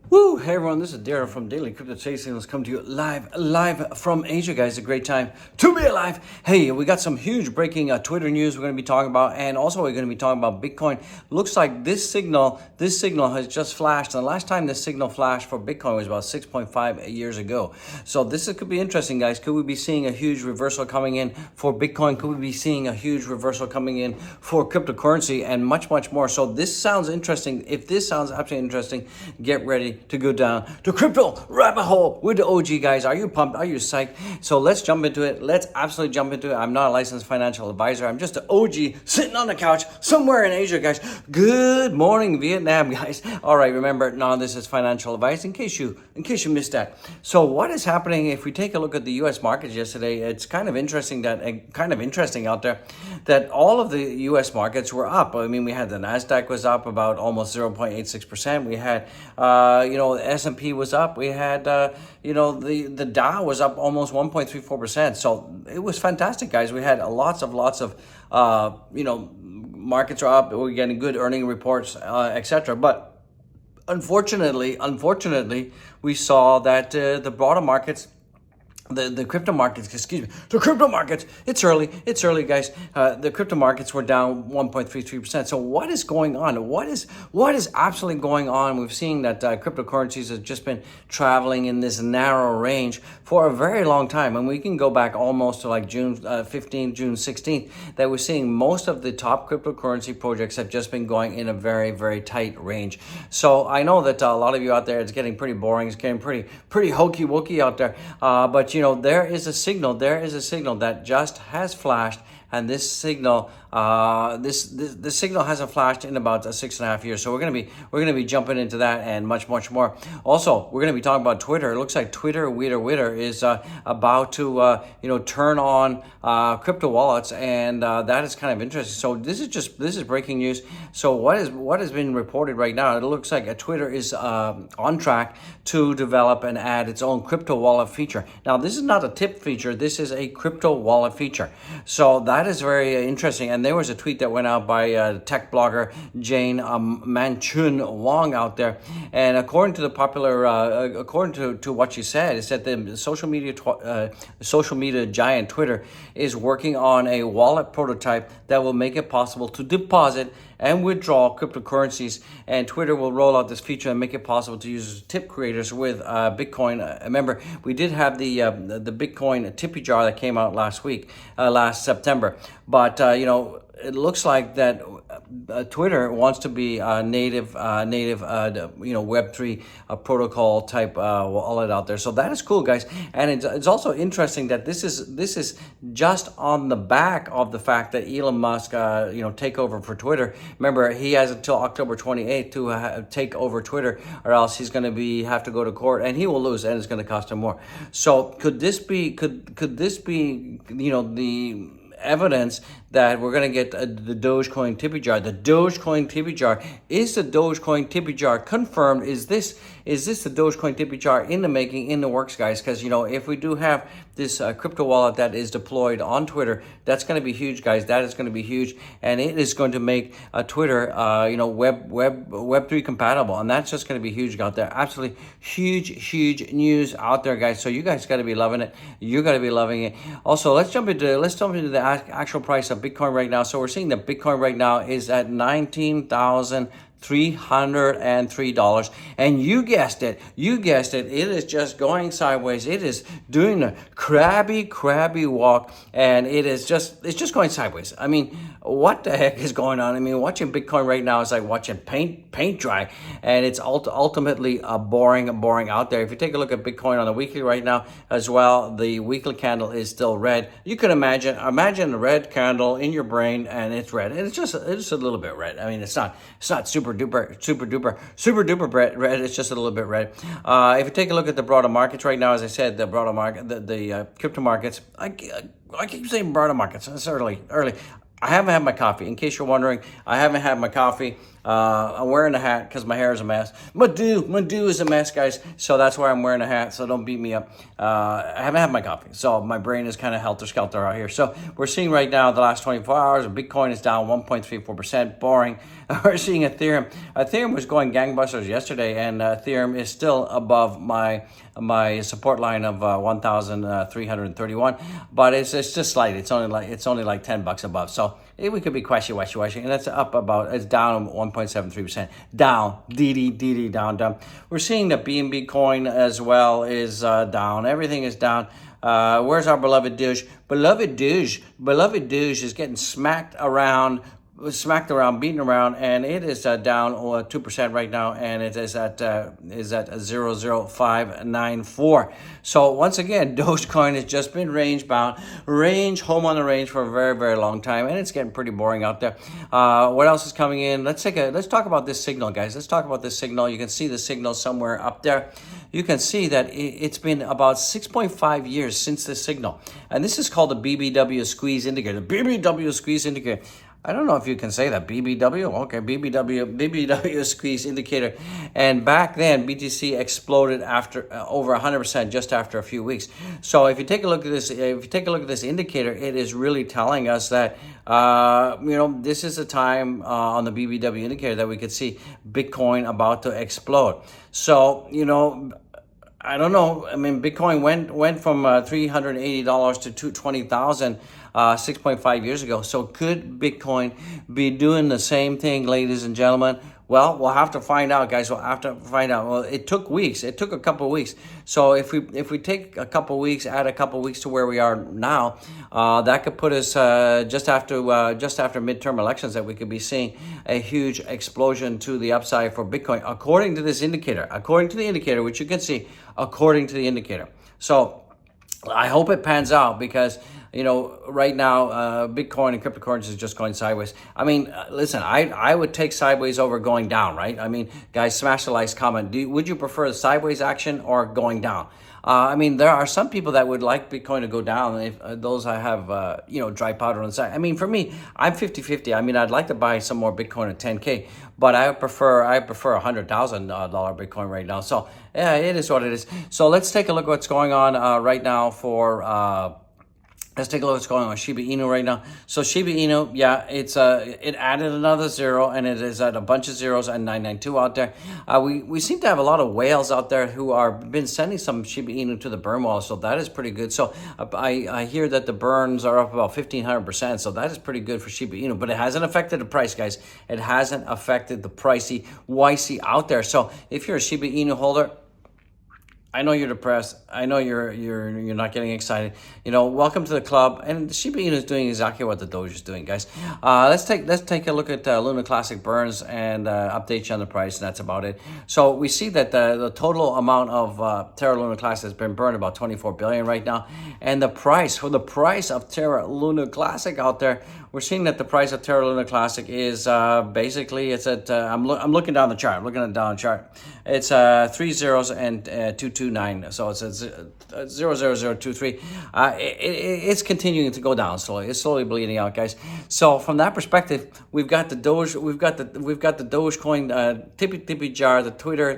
Woo! Hey everyone, this is Daryl from Daily Crypto Trade Signals. Come to you live from Asia, guys. A great time to be alive. Hey, we got some huge breaking Twitter news we're going to be talking about, and also we're going to be talking about Bitcoin. Looks like this signal has just flashed. And the last time this signal flashed for Bitcoin was about 6.5 years ago. So could be interesting, guys. Could we be seeing a huge reversal coming in for Bitcoin? Could we be seeing a huge reversal coming in for cryptocurrency and much more? So this sounds interesting. If this sounds absolutely interesting, get ready to go down to crypto rabbit hole with the OG guys. Are you pumped? Are you psyched? So let's jump into it. Let's absolutely jump into it. I'm not a licensed financial advisor. I'm just an OG sitting on the couch somewhere in Asia, guys. Good morning, Vietnam, guys. All right, remember, none of this is financial advice in case you missed that. So what is happening if we take a look at the US markets yesterday? It's kind of interesting out there that all of the US markets were up. I mean, we had the Nasdaq was up about almost 0.86%. We had the S&P was up. We had, the Dow was up almost 1.34%. So it was fantastic, guys. We had lots of, markets are up. We're getting good earning reports, etc. But unfortunately, we saw that the broader markets, the crypto markets, it's early, guys. The crypto markets were down 1.33%. So what is going on? What is absolutely going on? We've seen that cryptocurrencies have just been traveling in this narrow range for a very long time. And we can go back almost to like June 15th, June 16th, that we're seeing most of the top cryptocurrency projects have just been going in a very, very tight range. So I know that a lot of you out there, it's getting pretty boring. It's getting pretty hokey wokey out there. But there is a signal that just has flashed, and this signal this signal hasn't flashed in about 6.5 years. So we're gonna be jumping into that and much more. Also, we're gonna be talking about Twitter. It looks like Twitter is about to turn on crypto wallets, and that is kind of interesting. So this is breaking news. So what has been reported right now? It looks like Twitter is on track to develop and add its own crypto wallet feature. Now, this is not a tip feature. This is a crypto wallet feature. So that is very interesting. And there was a tweet that went out by tech blogger Jane Manchun Wong out there. And according to the according to what she said, is that the social media giant Twitter is working on a wallet prototype that will make it possible to deposit and withdraw cryptocurrencies, and Twitter will roll out this feature and make it possible to use tip creators with Bitcoin. Remember, we did have the Bitcoin tippy jar that came out last September, but it looks like that Twitter wants to be a native Web3 protocol type wallet out there. So that is cool, guys. And it's also interesting that this is just on the back of the fact that Elon Musk take over for Twitter. Remember, he has until October 28th to take over Twitter, or else he's going to have to go to court, and he will lose, and it's going to cost him more. So could this be the evidence that we're going to get the Dogecoin tippy jar? The Dogecoin tippy jar. Is the Dogecoin tippy jar confirmed? Is this the Dogecoin tippy jar in the making, in the works, guys? Because if we do have this crypto wallet that is deployed on Twitter, that's going to be huge, guys. That is going to be huge, and it is going to make Twitter Web3 compatible, and that's just going to be huge out there. Absolutely huge news out there, guys. So you guys got to be loving it. You got to be loving it. Also, let's jump into the actual price of Bitcoin right now. So we're seeing that Bitcoin right now is at $19,303, and you guessed it, it is just going sideways. It is doing a crabby walk, and it's just going sideways. I mean, what the heck is going on? I mean, watching Bitcoin right now is like watching paint dry, and it's ultimately boring out there. If you take a look at Bitcoin on the weekly right now as well, the weekly candle is still red. You can imagine a red candle in your brain, and it's red, and it's just a little bit red. I mean, it's not super duper red. It's just a little bit red. If you take a look at the broader markets right now, as I said, the broader market, the crypto markets, I keep saying broader markets. It's early. I haven't had my coffee. In case you're wondering, I haven't had my coffee. I'm wearing a hat because my hair is a mess. My do is a mess, guys. So that's why I'm wearing a hat. So don't beat me up. I haven't had my coffee, so my brain is kind of helter-skelter out here. So we're seeing right now the last 24 hours, Bitcoin is down 1.34%. Boring. We're seeing Ethereum. Ethereum was going gangbusters yesterday, and Ethereum is still above my support line of 1,331, but it's just slight. It's only like $10 above. So we could be queshy, and it's down 1.73%. Down, down. We're seeing the BNB coin as well is down. Everything is down. Where's our beloved Doge? Beloved Doge is getting smacked around, beaten around, and it is down 2% right now, and it is at 0.00594. So once again, Dogecoin has just been range bound, home on the range for a very, very long time, and it's getting pretty boring out there. What else is coming in? Let's talk about this signal, guys. Let's talk about this signal. You can see the signal somewhere up there. You can see that it's been about 6.5 years since this signal, and this is called the BBW squeeze indicator. BBW squeeze indicator. I don't know if you can say that. BBW? Okay, BBW squeeze indicator. And back then, BTC exploded after over 100% just after a few weeks. So if you take a look at this, indicator, it is really telling us that this is a time on the BBW indicator that we could see Bitcoin about to explode. So I don't know. I mean, Bitcoin went from $380 to $220,000 6.5 years ago. So could Bitcoin be doing the same thing, ladies and gentlemen? Well, we'll have to find out, guys. We'll have to find out. Well, it took weeks. It took a couple of weeks. So if we take a couple of weeks, add a couple of weeks to where we are now, that could put us just after midterm elections, that we could be seeing a huge explosion to the upside for Bitcoin, according to this indicator. According to the indicator, which you can see, according to the indicator. So I hope it pans out, because right now, Bitcoin and cryptocurrencies is just going sideways. I mean, listen, I would take sideways over going down, right? I mean, guys, smash the likes, comment. Would you prefer the sideways action or going down? I mean, there are some people that would like Bitcoin to go down. If those I have, dry powder on the side. I mean, for me, I'm 50-50. I mean, I'd like to buy some more Bitcoin at 10K, but I prefer $100,000 Bitcoin right now. So yeah, it is what it is. So let's take a look at what's going on right now for. Let's take a look at what's going on with Shiba Inu right now. So Shiba Inu, yeah, it added another zero, and it is at a bunch of zeros and 992 out there. We seem to have a lot of whales out there who are been sending some Shiba Inu to the burn wall, so that is pretty good. So I hear that the burns are up about 1,500%, so that is pretty good for Shiba Inu, but it hasn't affected the price, guys. It hasn't affected the pricey YC out there. So if you're a Shiba Inu holder, I know you're depressed. I know you're not getting excited. Welcome to the club. And Shiba Inu is doing exactly what the Doge is doing, guys. Let's take a look at Luna Classic burns and update you on the price, and that's about it. So we see that the total amount of Terra Luna Classic has been burned about 24 billion right now, and the price of Terra Luna Classic out there, we're seeing that the price of Terra Luna Classic is basically, it's at I'm looking down the chart. I'm looking at down the chart. It's 3 zeros and 229. So it's 00023. It's continuing to go down slowly. It's slowly bleeding out, guys. So from that perspective, we've got the Doge, we've got the Dogecoin tippy jar, the Twitter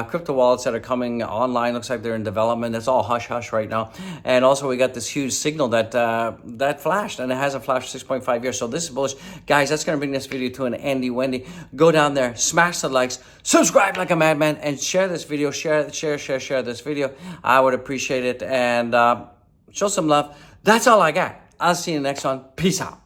crypto wallets that are coming online. Looks like they're in development. It's all hush right now. And also we got this huge signal that flashed, and it hasn't flashed 6.5 years. So this is bullish, guys. That's going to bring this video to an Andy Wendy. Go down there, smash the likes, subscribe like a madman, and share this video. Share this video. I would appreciate it, and show some love. That's all I got. I'll see you in the next one. Peace out.